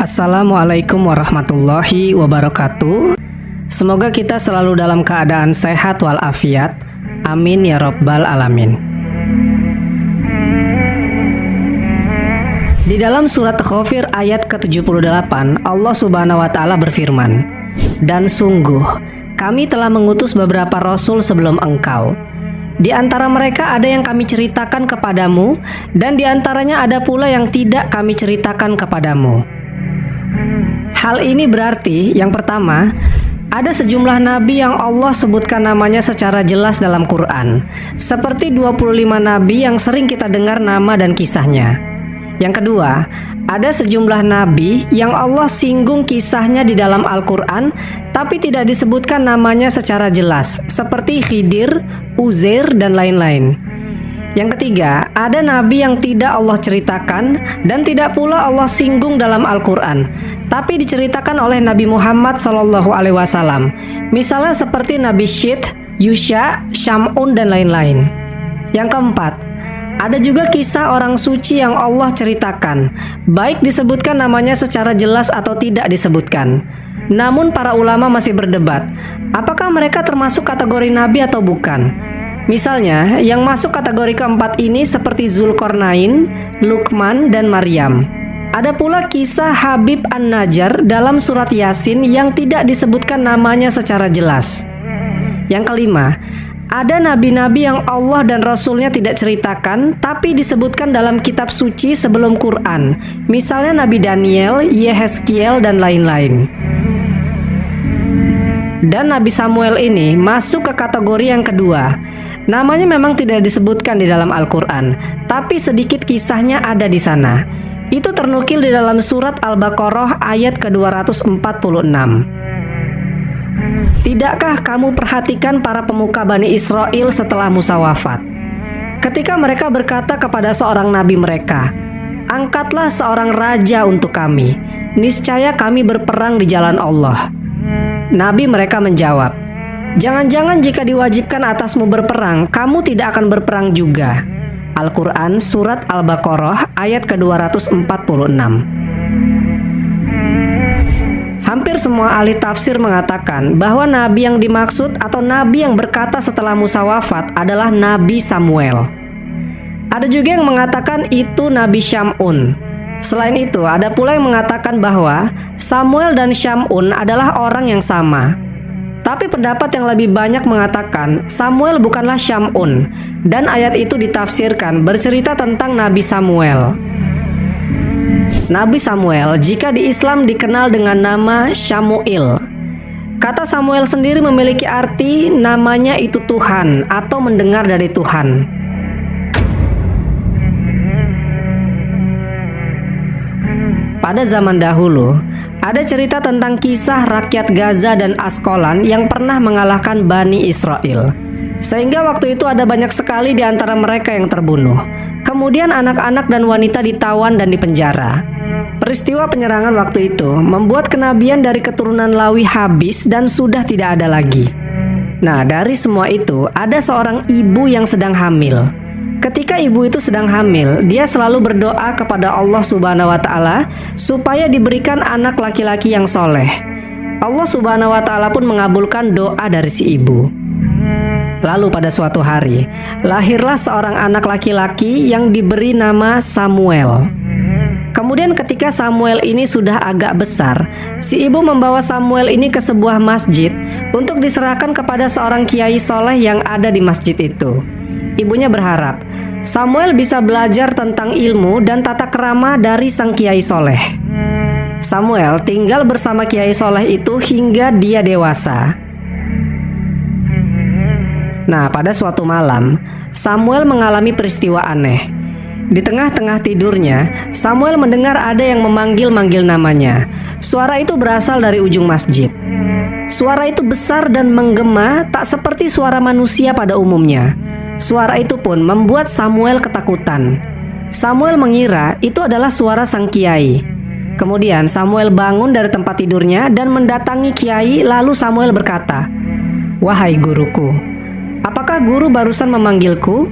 Assalamualaikum warahmatullahi wabarakatuh. Semoga kita selalu dalam keadaan sehat walafiat. Amin ya rabbal alamin. Di dalam surat Ghafir ayat ke-78, Allah Subhanahu wa taala berfirman, "Dan sungguh kami telah mengutus beberapa rasul sebelum engkau. Di antara mereka ada yang kami ceritakan kepadamu, dan di antaranya ada pula yang tidak kami ceritakan kepadamu." Hal ini berarti, yang pertama, ada sejumlah nabi yang Allah sebutkan namanya secara jelas dalam Quran, seperti 25 nabi yang sering kita dengar nama dan kisahnya. Yang kedua, ada sejumlah nabi yang Allah singgung kisahnya di dalam Al-Quran, tapi tidak disebutkan namanya secara jelas, seperti Khidir, Uzair, dan lain-lain. Yang ketiga, ada nabi yang tidak Allah ceritakan dan tidak pula Allah singgung dalam Al-Quran, tapi diceritakan oleh Nabi Muhammad SAW. Misalnya seperti Nabi Syith, Yusha, Syamun, dan lain-lain. Yang keempat, ada juga kisah orang suci yang Allah ceritakan, baik disebutkan namanya secara jelas atau tidak disebutkan. Namun para ulama masih berdebat, apakah mereka termasuk kategori nabi atau bukan. Misalnya, yang masuk kategori keempat ini seperti Zulkarnain, Luqman, dan Maryam. Ada pula kisah Habib An-Najjar dalam surat Yasin yang tidak disebutkan namanya secara jelas. Yang kelima, ada nabi-nabi yang Allah dan Rasulnya tidak ceritakan, tapi disebutkan dalam kitab suci sebelum Quran. Misalnya Nabi Daniel, Yehezkiel, dan lain-lain. Dan Nabi Samuel ini masuk ke kategori yang kedua. Namanya memang tidak disebutkan di dalam Al-Quran, tapi sedikit kisahnya ada di sana. Itu ternukil di dalam surat Al-Baqarah ayat ke-246. Tidakkah kamu perhatikan para pemuka Bani Israel setelah Musa wafat? Ketika mereka berkata kepada seorang nabi mereka, "Angkatlah seorang raja untuk kami, niscaya kami berperang di jalan Allah." Nabi mereka menjawab, "Jangan-jangan jika diwajibkan atasmu berperang, kamu tidak akan berperang juga." Al-Quran Surat Al-Baqarah ayat ke-246. Hampir semua ahli tafsir mengatakan bahwa nabi yang dimaksud atau nabi yang berkata setelah Musa wafat adalah Nabi Samuel. Ada juga yang mengatakan itu Nabi Syamun. Selain itu, ada pula yang mengatakan bahwa Samuel dan Syamun adalah orang yang sama. Tapi pendapat yang lebih banyak mengatakan Samuel bukanlah Syamun, dan ayat itu ditafsirkan bercerita tentang Nabi Samuel. Nabi Samuel jika di Islam dikenal dengan nama Syamuil. Kata Samuel sendiri memiliki arti namanya itu Tuhan atau mendengar dari Tuhan. Pada zaman dahulu, ada cerita tentang kisah rakyat Gaza dan Askolan yang pernah mengalahkan Bani Israel. Sehingga waktu itu ada banyak sekali di antara mereka yang terbunuh. Kemudian anak-anak dan wanita ditawan dan dipenjara. Peristiwa penyerangan waktu itu membuat kenabian dari keturunan Lawi habis dan sudah tidak ada lagi. Nah, dari semua itu ada seorang ibu yang sedang hamil. Ketika ibu itu sedang hamil, dia selalu berdoa kepada Allah Subhanahu wa taala supaya diberikan anak laki-laki yang soleh. Allah Subhanahu wa taala pun mengabulkan doa dari si ibu. Lalu pada suatu hari, lahirlah seorang anak laki-laki yang diberi nama Samuel. Kemudian ketika Samuel ini sudah agak besar, si ibu membawa Samuel ini ke sebuah masjid untuk diserahkan kepada seorang kiai soleh yang ada di masjid itu. Ibunya berharap Samuel bisa belajar tentang ilmu dan tata krama dari sang kiai soleh. Samuel tinggal bersama kiai soleh itu hingga dia dewasa. Nah, pada suatu malam, Samuel mengalami peristiwa aneh. Di tengah-tengah tidurnya, Samuel mendengar ada yang memanggil-manggil namanya. Suara itu berasal dari ujung masjid. Suara itu besar dan menggema, tak seperti suara manusia pada umumnya. Suara itu pun membuat Samuel ketakutan. Samuel mengira itu adalah suara sang kiai. Kemudian Samuel bangun dari tempat tidurnya dan mendatangi kiai. Lalu Samuel berkata, "Wahai guruku, apakah guru barusan memanggilku?"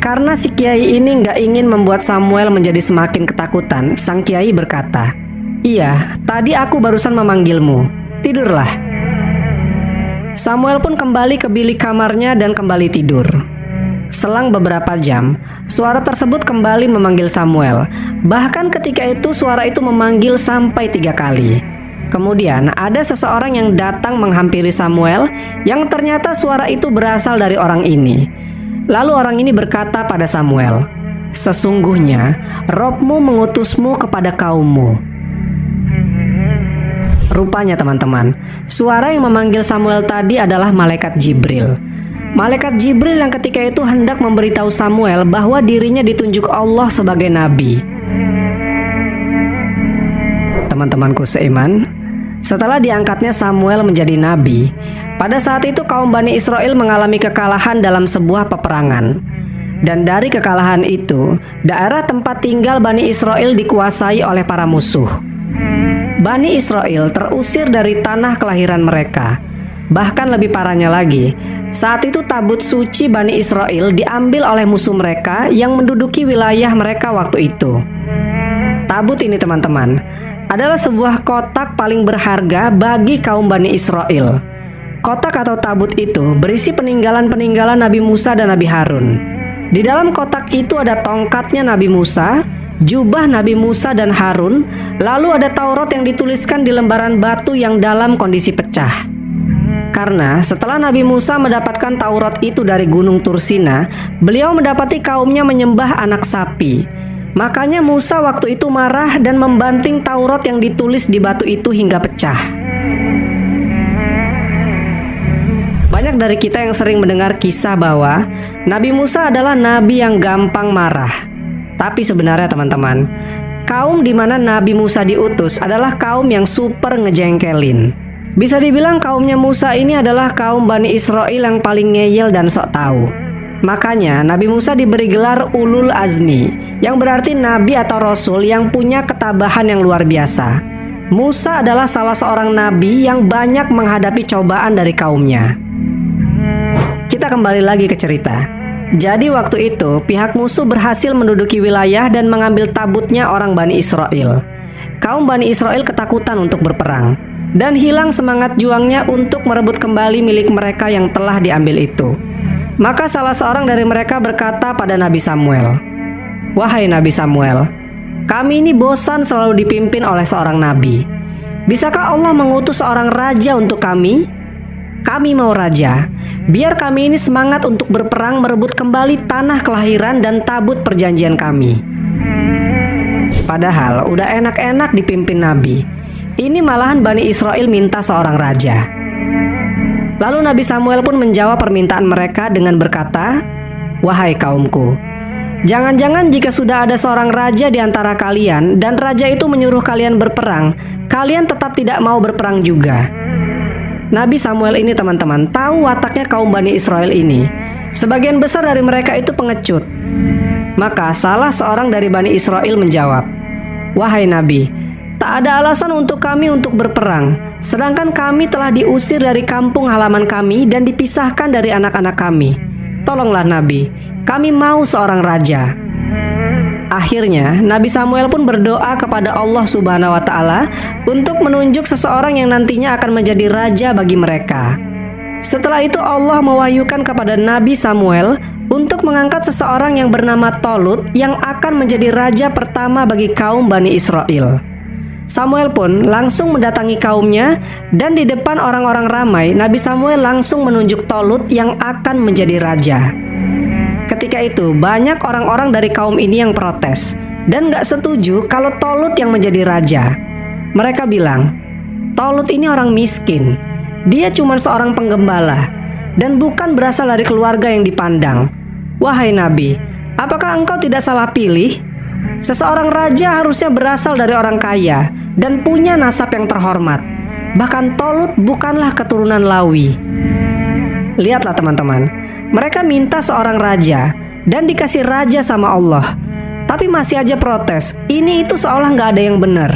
Karena si kiai ini nggak ingin membuat Samuel menjadi semakin ketakutan, sang kiai berkata, "Iya, tadi aku barusan memanggilmu. Tidurlah." Samuel pun kembali ke bilik kamarnya dan kembali tidur. Selang beberapa jam, suara tersebut kembali memanggil Samuel. Bahkan ketika itu suara itu memanggil sampai 3 kali. Kemudian ada seseorang yang datang menghampiri Samuel, yang ternyata suara itu berasal dari orang ini. Lalu orang ini berkata pada Samuel, "Sesungguhnya Robmu mengutusmu kepada kaummu." Rupanya teman-teman, suara yang memanggil Samuel tadi adalah malaikat Jibril. Malaikat Jibril yang ketika itu hendak memberitahu Samuel bahwa dirinya ditunjuk Allah sebagai nabi. Teman-temanku seiman, setelah diangkatnya Samuel menjadi nabi, pada saat itu kaum Bani Israel mengalami kekalahan dalam sebuah peperangan. Dan dari kekalahan itu, daerah tempat tinggal Bani Israel dikuasai oleh para musuh. Bani Israel terusir dari tanah kelahiran mereka. Bahkan lebih parahnya lagi, saat itu tabut suci Bani Israel diambil oleh musuh mereka yang menduduki wilayah mereka waktu itu. Tabut ini teman-teman adalah sebuah kotak paling berharga bagi kaum Bani Israel. Kotak atau tabut itu berisi peninggalan-peninggalan Nabi Musa dan Nabi Harun. Di dalam kotak itu ada tongkatnya Nabi Musa, jubah Nabi Musa dan Harun, lalu ada Taurat yang dituliskan di lembaran batu yang dalam kondisi pecah. Karena setelah Nabi Musa mendapatkan Taurat itu dari Gunung Tursina, beliau mendapati kaumnya menyembah anak sapi. Makanya Musa waktu itu marah dan membanting Taurat yang ditulis di batu itu hingga pecah. Banyak dari kita yang sering mendengar kisah bahwa Nabi Musa adalah nabi yang gampang marah. Tapi sebenarnya teman-teman, kaum di mana Nabi Musa diutus adalah kaum yang super ngejengkelin. Bisa dibilang kaumnya Musa ini adalah kaum Bani Israel yang paling ngeyel dan sok tahu. Makanya Nabi Musa diberi gelar Ulul Azmi, yang berarti nabi atau rasul yang punya ketabahan yang luar biasa. Musa adalah salah seorang nabi yang banyak menghadapi cobaan dari kaumnya. Kita kembali lagi ke cerita. Jadi waktu itu pihak musuh berhasil menduduki wilayah dan mengambil tabutnya orang Bani Israel. Kaum Bani Israel ketakutan untuk berperang dan hilang semangat juangnya untuk merebut kembali milik mereka yang telah diambil itu. Maka salah seorang dari mereka berkata pada Nabi Samuel, "Wahai Nabi Samuel, kami ini bosan selalu dipimpin oleh seorang nabi. Bisakah Allah mengutus seorang raja untuk kami? Kami mau raja, biar kami ini semangat untuk berperang merebut kembali tanah kelahiran dan tabut perjanjian kami." Padahal udah enak-enak dipimpin nabi. Ini malahan Bani Israel minta seorang raja. Lalu Nabi Samuel pun menjawab permintaan mereka dengan berkata, "Wahai kaumku, jangan-jangan jika sudah ada seorang raja di antara kalian dan raja itu menyuruh kalian berperang, kalian tetap tidak mau berperang juga." Nabi Samuel ini teman-teman tahu wataknya kaum Bani Israel ini. Sebagian besar dari mereka itu pengecut. Maka salah seorang dari Bani Israel menjawab, "Wahai Nabi, tak ada alasan untuk kami untuk berperang, sedangkan kami telah diusir dari kampung halaman kami dan dipisahkan dari anak-anak kami. Tolonglah Nabi, kami mau seorang raja." Akhirnya Nabi Samuel pun berdoa kepada Allah Subhanahu wa Ta'ala untuk menunjuk seseorang yang nantinya akan menjadi raja bagi mereka. Setelah itu Allah mewahyukan kepada Nabi Samuel untuk mengangkat seseorang yang bernama Tolut yang akan menjadi raja pertama bagi kaum Bani Israel. Samuel pun langsung mendatangi kaumnya dan di depan orang-orang ramai Nabi Samuel langsung menunjuk Tolut yang akan menjadi raja. Ketika itu banyak orang-orang dari kaum ini yang protes dan gak setuju kalau Tolut yang menjadi raja. Mereka bilang, "Tolut ini orang miskin, dia cuma seorang penggembala dan bukan berasal dari keluarga yang dipandang. Wahai Nabi, apakah engkau tidak salah pilih? Seseorang raja harusnya berasal dari orang kaya dan punya nasab yang terhormat. Bahkan Tolut bukanlah keturunan Lawi." Lihatlah teman-teman, mereka minta seorang raja dan dikasih raja sama Allah, tapi masih aja protes. Ini itu seolah gak ada yang benar.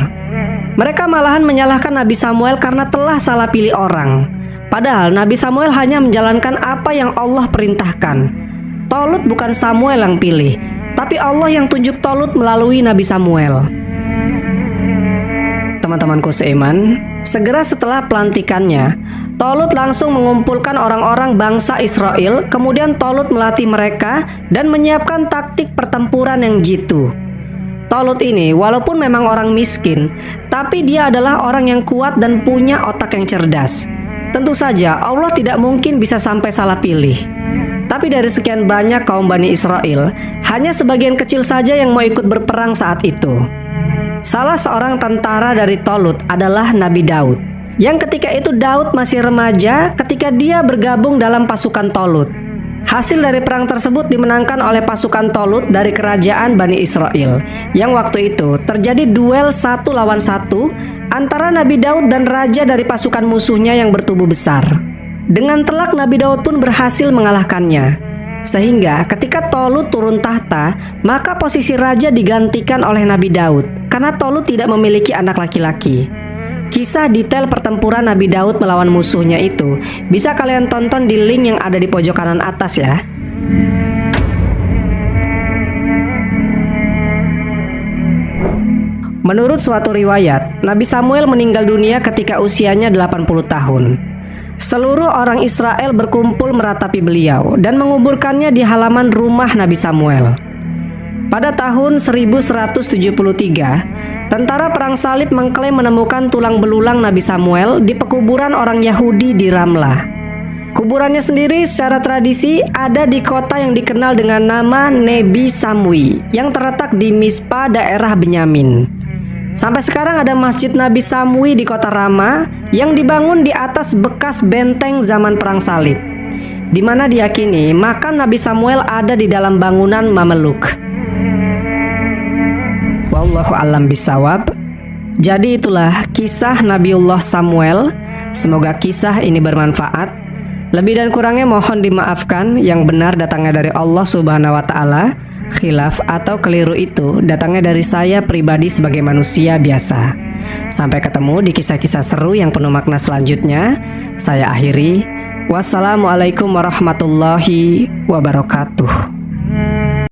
Mereka malahan menyalahkan Nabi Samuel karena telah salah pilih orang. Padahal Nabi Samuel hanya menjalankan apa yang Allah perintahkan. Tolut bukan Samuel yang pilih, tapi Allah yang tunjuk Tolut melalui Nabi Samuel. teman-temanku seiman, segera setelah pelantikannya, Tolut langsung mengumpulkan orang-orang bangsa Israel. Kemudian Tolut melatih mereka dan menyiapkan taktik pertempuran yang jitu. Tolut ini walaupun memang orang miskin, tapi dia adalah orang yang kuat dan punya otak yang cerdas. Tentu saja Allah tidak mungkin bisa sampai salah pilih. Tapi dari sekian banyak kaum Bani Israel, hanya sebagian kecil saja yang mau ikut berperang saat itu. Salah seorang tentara dari Tolut adalah Nabi Daud, yang ketika itu Daud masih remaja ketika dia bergabung dalam pasukan Tolut. Hasil dari perang tersebut dimenangkan oleh pasukan Tolut dari kerajaan Bani Israel, yang waktu itu terjadi duel 1 lawan 1 antara Nabi Daud dan raja dari pasukan musuhnya yang bertubuh besar. Dengan telak Nabi Daud pun berhasil mengalahkannya. Sehingga ketika Tolut turun tahta, maka posisi raja digantikan oleh Nabi Daud karena Tolut tidak memiliki anak laki-laki. Kisah detail pertempuran Nabi Daud melawan musuhnya itu bisa kalian tonton di link yang ada di pojok kanan atas ya. Menurut suatu riwayat, Nabi Samuel meninggal dunia ketika usianya 80 tahun. Seluruh orang Israel berkumpul meratapi beliau dan menguburkannya di halaman rumah Nabi Samuel. Pada tahun 1173, tentara perang salib mengklaim menemukan tulang belulang Nabi Samuel di pekuburan orang Yahudi di Ramlah. Kuburannya sendiri secara tradisi ada di kota yang dikenal dengan nama Nebi Samwi yang terletak di Mispa, daerah Benyamin. Sampai sekarang ada Masjid Nabi Samwi di kota Rama yang dibangun di atas bekas benteng zaman perang salib, di mana diyakini makam Nabi Samuel ada di dalam bangunan Mameluk. Wallahu a'lam bishawab. Jadi itulah kisah Nabiullah Samuel. Semoga kisah ini bermanfaat. Lebih dan kurangnya mohon dimaafkan. Yang benar datangnya dari Allah Subhanahu wa Ta'ala. Khilaf atau keliru itu datangnya dari saya pribadi sebagai manusia biasa. Sampai ketemu di kisah-kisah seru yang penuh makna selanjutnya. Saya akhiri. Wassalamualaikum warahmatullahi wabarakatuh.